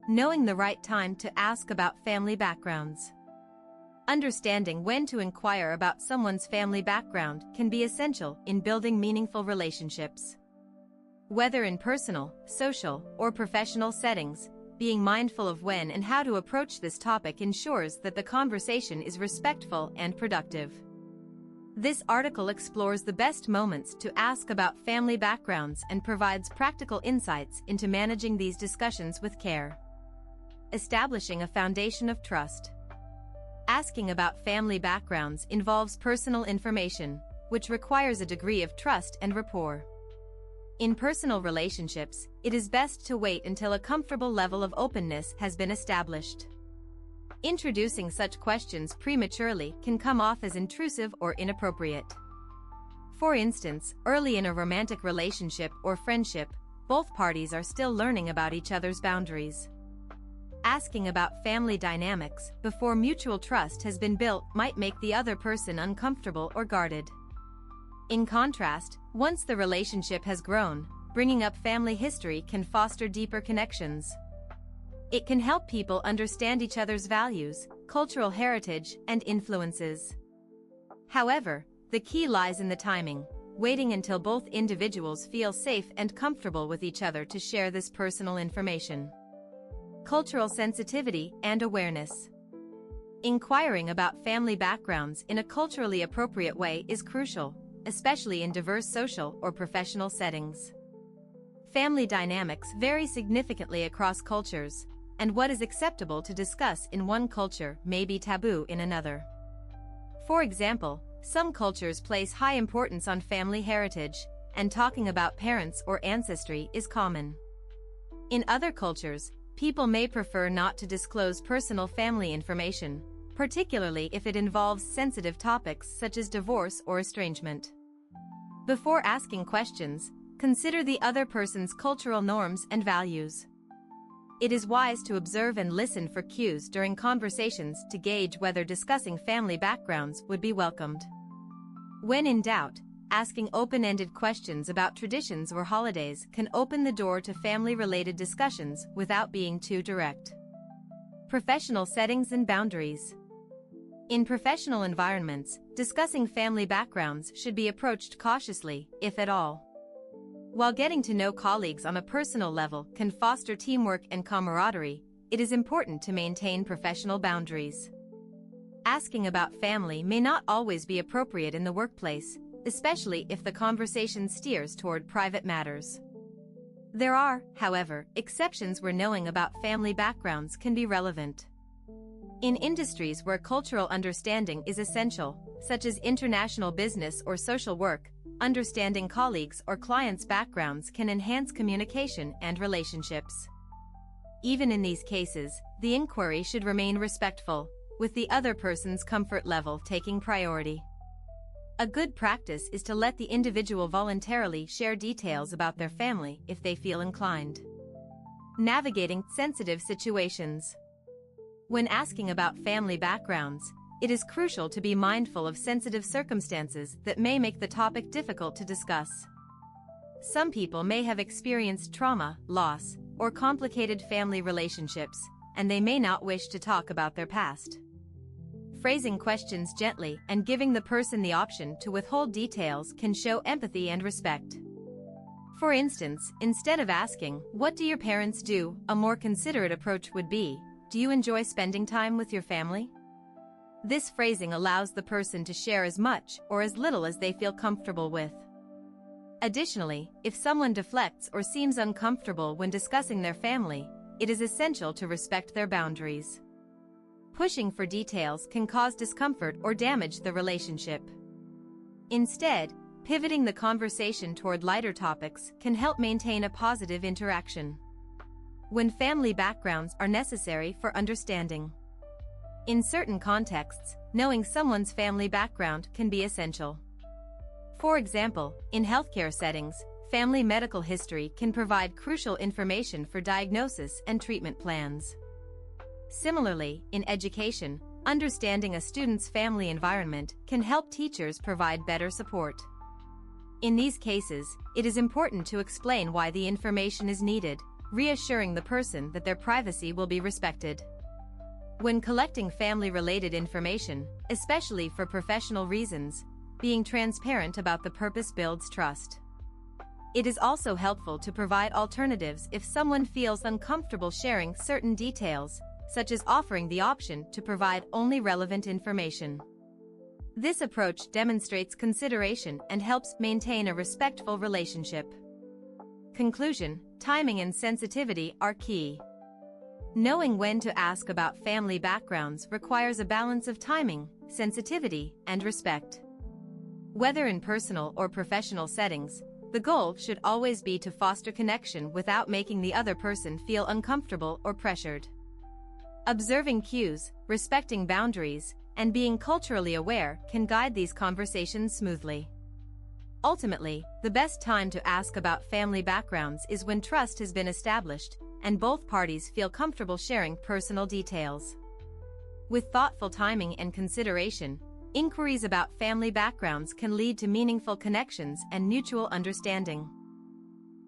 Knowing the right time to ask about family backgrounds. Understanding when to inquire about someone's family background can be essential in building meaningful relationships. Whether in personal, social, or professional settings, being mindful of when and how to approach this topic ensures that the conversation is respectful and productive. This article explores the best moments to ask about family backgrounds and provides practical insights into managing these discussions with care. Establishing a foundation of trust. Asking about family backgrounds involves personal information, which requires a degree of trust and rapport. In personal relationships, it is best to wait until a comfortable level of openness has been established. Introducing such questions prematurely can come off as intrusive or inappropriate. For instance, early in a romantic relationship or friendship, both parties are still learning about each other's boundaries. Asking about family dynamics before mutual trust has been built might make the other person uncomfortable or guarded. In contrast, once the relationship has grown, bringing up family history can foster deeper connections. It can help people understand each other's values, cultural heritage, and influences. However, the key lies in the timing, waiting until both individuals feel safe and comfortable with each other to share this personal information. Cultural sensitivity and awareness. Inquiring about family backgrounds in a culturally appropriate way is crucial, especially in diverse social or professional settings. Family dynamics vary significantly across cultures, and what is acceptable to discuss in one culture may be taboo in another. For example, some cultures place high importance on family heritage, and talking about parents or ancestry is common. In other cultures, people may prefer not to disclose personal family information, particularly if it involves sensitive topics such as divorce or estrangement. Before asking questions, consider the other person's cultural norms and values. It is wise to observe and listen for cues during conversations to gauge whether discussing family backgrounds would be welcomed. When in doubt, asking open-ended questions about traditions or holidays can open the door to family-related discussions without being too direct. Professional settings and boundaries. In professional environments, discussing family backgrounds should be approached cautiously, if at all. While getting to know colleagues on a personal level can foster teamwork and camaraderie, it is important to maintain professional boundaries. Asking about family may not always be appropriate in the workplace, especially if the conversation steers toward private matters. There are, however, exceptions where knowing about family backgrounds can be relevant. In industries where cultural understanding is essential, such as international business or social work, understanding colleagues' or clients' backgrounds can enhance communication and relationships. Even in these cases, the inquiry should remain respectful, with the other person's comfort level taking priority. A good practice is to let the individual voluntarily share details about their family if they feel inclined. Navigating sensitive situations. When asking about family backgrounds, it is crucial to be mindful of sensitive circumstances that may make the topic difficult to discuss. Some people may have experienced trauma, loss, or complicated family relationships, and they may not wish to talk about their past. Phrasing questions gently and giving the person the option to withhold details can show empathy and respect. For instance, instead of asking, "What do your parents do?" a more considerate approach would be, "Do you enjoy spending time with your family?" This phrasing allows the person to share as much or as little as they feel comfortable with. Additionally, if someone deflects or seems uncomfortable when discussing their family, it is essential to respect their boundaries. Pushing for details can cause discomfort or damage the relationship. Instead, pivoting the conversation toward lighter topics can help maintain a positive interaction. When family backgrounds are necessary for understanding. In certain contexts, knowing someone's family background can be essential. For example, in healthcare settings, family medical history can provide crucial information for diagnosis and treatment plans. Similarly, in education, understanding a student's family environment can help teachers provide better support. In these cases, it is important to explain why the information is needed, reassuring the person that their privacy will be respected. When collecting family-related information, especially for professional reasons, being transparent about the purpose builds trust. It is also helpful to provide alternatives if someone feels uncomfortable sharing certain details, such as offering the option to provide only relevant information. This approach demonstrates consideration and helps maintain a respectful relationship. Conclusion: timing and sensitivity are key. Knowing when to ask about family backgrounds requires a balance of timing, sensitivity, and respect. Whether in personal or professional settings, the goal should always be to foster connection without making the other person feel uncomfortable or pressured. Observing cues, respecting boundaries, and being culturally aware can guide these conversations smoothly. Ultimately, the best time to ask about family backgrounds is when trust has been established and both parties feel comfortable sharing personal details. With thoughtful timing and consideration, inquiries about family backgrounds can lead to meaningful connections and mutual understanding.